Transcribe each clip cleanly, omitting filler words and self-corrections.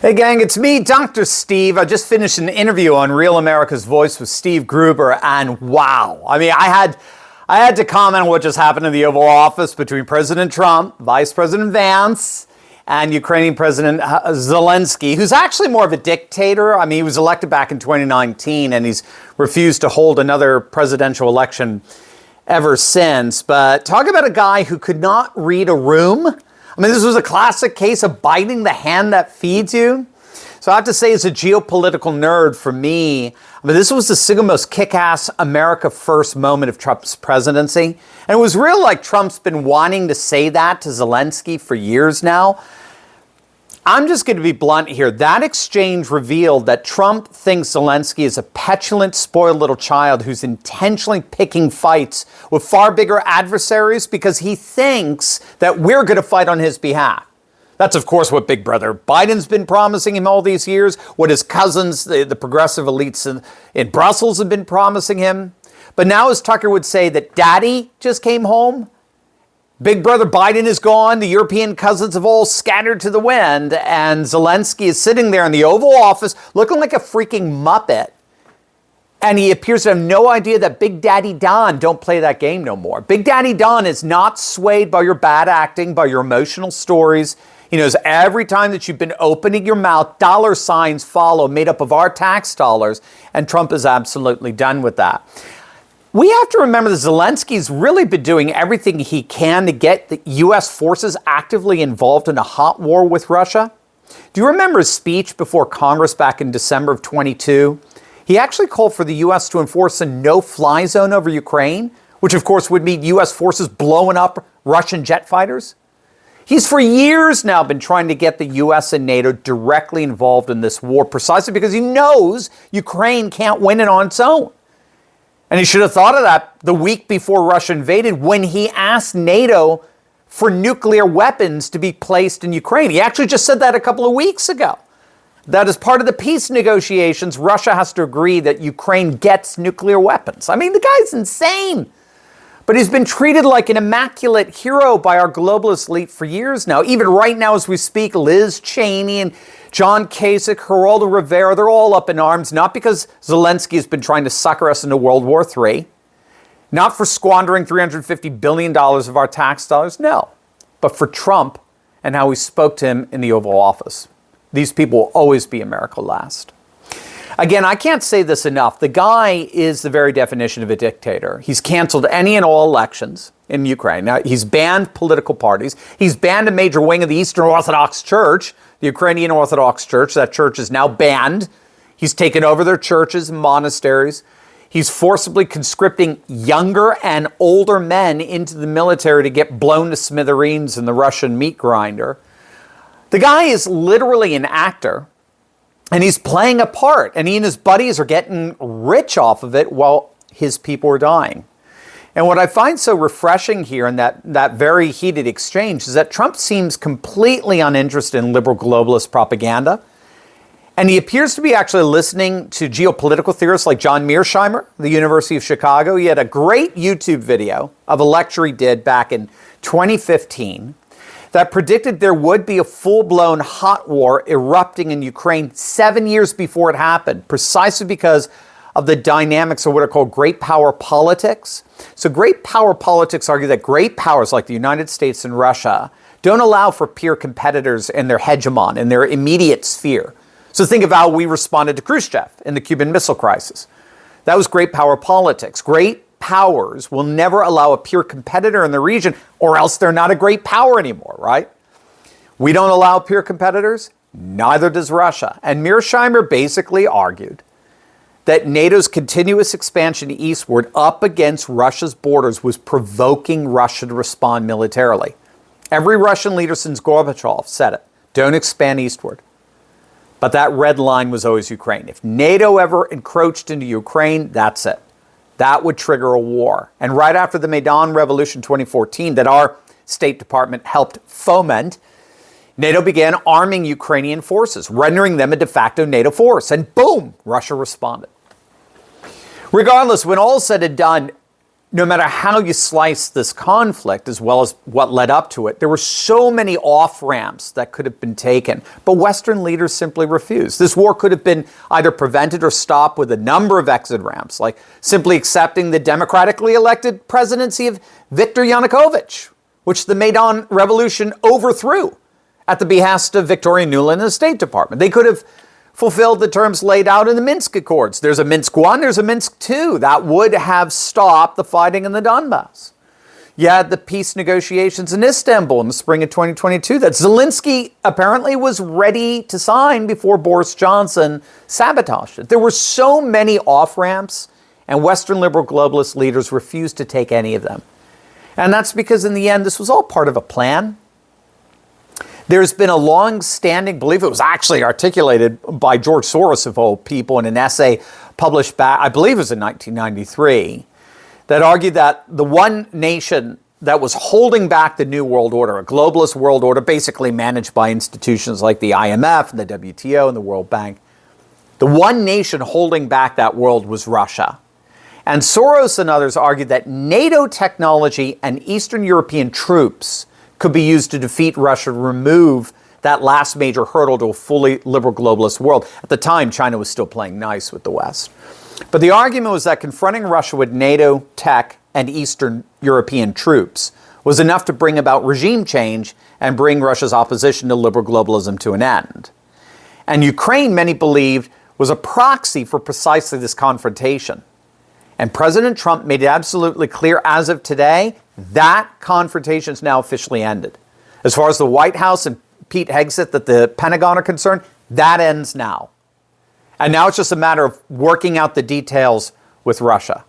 Hey gang, it's me, Dr. Steve. I just finished an interview on Real America's Voice with Steve Gruber, and wow. I mean, I had to comment on what just happened in the Oval Office between President Trump, Vice President Vance, and Ukrainian President Zelensky, who's actually more of a dictator. I mean, he was elected back in 2019, and he's refused to hold another presidential election ever since. But talk about a guy who could not read a room. I mean, this was a classic case of biting the hand that feeds you. So I have to say, as a geopolitical nerd, for me, I mean, this was the single most kick-ass America first moment of Trump's presidency. And it was real like Trump's been wanting to say that to Zelensky for years now. I'm just going to be blunt here. That exchange revealed that Trump thinks Zelensky is a petulant, spoiled little child who's intentionally picking fights with far bigger adversaries because he thinks that we're going to fight on his behalf. That's, of course, what Big Brother Biden's been promising him all these years, what his cousins, the progressive elites in Brussels have been promising him. But now, as Tucker would say, that Daddy just came home, Big Brother Biden is gone, the European cousins have all scattered to the wind, and Zelensky is sitting there in the Oval Office looking like a freaking Muppet. And he appears to have no idea that Big Daddy Don don't play that game no more. Big Daddy Don is not swayed by your bad acting, by your emotional stories. He knows every time that you've been opening your mouth, dollar signs follow made up of our tax dollars, and Trump is absolutely done with that. We have to remember that Zelensky's really been doing everything he can to get the U.S. forces actively involved in a hot war with Russia. Do you remember his speech before Congress back in December of 22? He actually called for the U.S. to enforce a no-fly zone over Ukraine, which of course would mean U.S. forces blowing up Russian jet fighters. He's for years now been trying to get the U.S. and NATO directly involved in this war, precisely because he knows Ukraine can't win it on its own. And he should have thought of that the week before Russia invaded when he asked NATO for nuclear weapons to be placed in Ukraine. He actually just said that a couple of weeks ago. That as part of the peace negotiations, Russia has to agree that Ukraine gets nuclear weapons. I mean, the guy's insane. But he's been treated like an immaculate hero by our globalist elite for years now. Even right now as we speak, Liz Cheney and John Kasich, Geraldo Rivera, they're all up in arms, not because Zelensky has been trying to sucker us into World War III, not for squandering $350 billion of our tax dollars, no, but for Trump and how he spoke to him in the Oval Office. These people will always be America last. Again, I can't say this enough. The guy is the very definition of a dictator. He's canceled any and all elections in Ukraine. Now, he's banned political parties. He's banned a major wing of the Eastern Orthodox Church, the Ukrainian Orthodox Church. That church is now banned. He's taken over their churches and monasteries. He's forcibly conscripting younger and older men into the military to get blown to smithereens in the Russian meat grinder. The guy is literally an actor. And he's playing a part, and he and his buddies are getting rich off of it while his people are dying. And what I find so refreshing here in that very heated exchange is that Trump seems completely uninterested in liberal globalist propaganda. And he appears to be actually listening to geopolitical theorists like John Mearsheimer, the University of Chicago. He had a great YouTube video of a lecture he did back in 2015. That predicted there would be a full-blown hot war erupting in Ukraine 7 years before it happened, precisely because of the dynamics of what are called great power politics. So great power politics argue that great powers like the United States and Russia don't allow for peer competitors in their hegemon, in their immediate sphere. So think of how we responded to Khrushchev in the Cuban Missile Crisis. That was great power politics. Great powers will never allow a peer competitor in the region, or else they're not a great power anymore, right? We don't allow peer competitors, neither does Russia. And Mearsheimer basically argued that NATO's continuous expansion eastward up against Russia's borders was provoking Russia to respond militarily. Every Russian leader since Gorbachev said it, don't expand eastward. But that red line was always Ukraine. If NATO ever encroached into Ukraine, that's it. That would trigger a war. And right after the Maidan Revolution 2014 that our State Department helped foment, NATO began arming Ukrainian forces, rendering them a de facto NATO force. And boom, Russia responded. Regardless, when all is said and done, no matter how you slice this conflict, as well as what led up to it, there were so many off-ramps that could have been taken, but Western leaders simply refused. This war could have been either prevented or stopped with a number of exit ramps, like simply accepting the democratically elected presidency of Viktor Yanukovych, which the Maidan Revolution overthrew at the behest of Victoria Nuland and the State Department. They could have fulfilled the terms laid out in the Minsk Accords. There's a Minsk I, there's a Minsk II. That would have stopped the fighting in the Donbass. You had the peace negotiations in Istanbul in the spring of 2022 that Zelensky apparently was ready to sign before Boris Johnson sabotaged it. There were so many off-ramps, and Western liberal globalist leaders refused to take any of them. And that's because in the end, this was all part of a plan. There's been a long-standing belief, it was actually articulated by George Soros of all people in an essay published back, I believe it was in 1993, that argued that the one nation that was holding back the New World Order, a globalist world order basically managed by institutions like the IMF and the WTO and the World Bank, the one nation holding back that world was Russia. And Soros and others argued that NATO technology and Eastern European troops could be used to defeat Russia, remove that last major hurdle to a fully liberal globalist world. At the time, China was still playing nice with the West. But the argument was that confronting Russia with NATO tech and Eastern European troops was enough to bring about regime change and bring Russia's opposition to liberal globalism to an end. And Ukraine, many believed, was a proxy for precisely this confrontation. And President Trump made it absolutely clear as of today, that confrontation is now officially ended. As far as the White House and Pete Hegseth at the Pentagon are concerned, that ends now. And now it's just a matter of working out the details with Russia.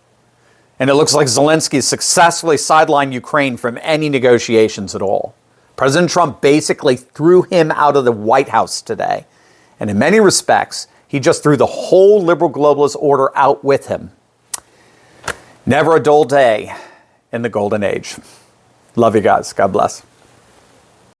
And it looks like Zelensky successfully sidelined Ukraine from any negotiations at all. President Trump basically threw him out of the White House today. And in many respects, he just threw the whole liberal globalist order out with him. Never a dull day in the golden age. Love you guys. God bless.